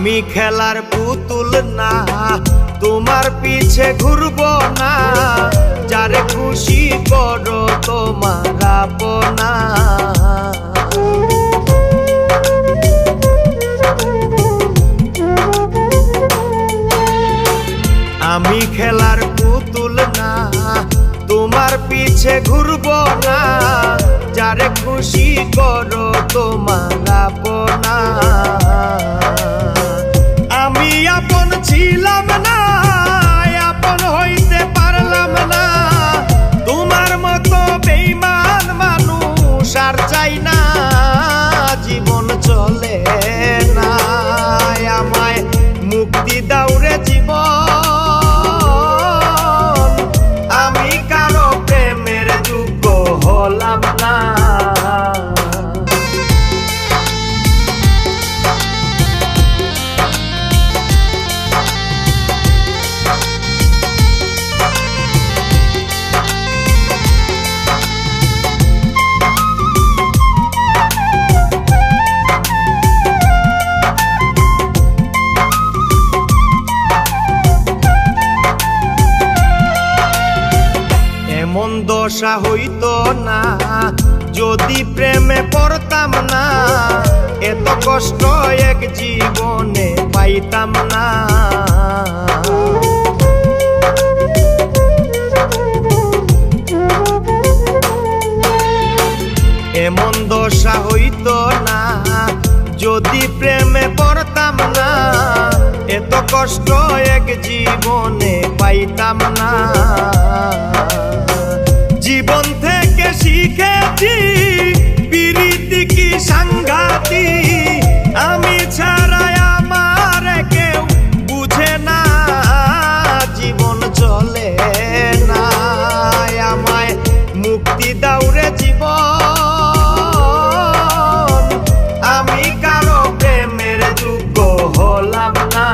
আমি খেলার পুতুল না, তোমার পিছে ঘুরবো না, যারে খুশি করো তোমার আপনা। আমি খেলার পুতুল না, তোমার পিছে ঘুরবো না, যারে খুশি করো তোমার আপনা। আমি আপন ছিলাম না, আপন হইতে পারলাম না, তোমার মতো বেঈমান মানুষ আর চাই না, জীবন চলে না। আমায় মুক্তি দাও রে জীবন, আমি কারো প্রেমের যোগ্য হলাম না। এমন দশা হইতো না যদি প্রেমে পড়তাম না, এত কষ্ট এক জীবনে পাইতাম না। এমন দশা হইতো না যদি প্রেমে পড়তাম না, এত কষ্ট এক জীবনে পাইতাম না। জীবন থেকে শিখেছি প্রীতি কি সাংঘাতি, আমি ছাড়া আমার কেউ বুঝে না, জীবন চলে না। আমায় মুক্তি দাও রে জীবন, আমি কারো প্রেমের যোগ্য হলাম না।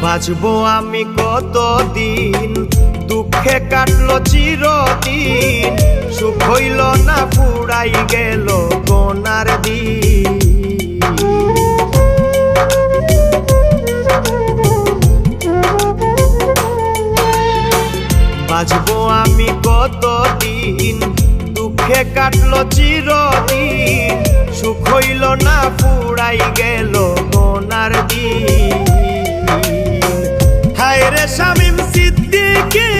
বাঁচবো আমি কতদিন, দুঃখে কাটলো চিরদিন, সুখ হইল না পুরাই গেল কোনার দিন। বাঁচবো আমি কতদিন, দুঃখে কাটলো চিরদিন, সুখ হইল না পুরাই গেল কোনার দিন। হায় রে শামীম সিদ্দিকী,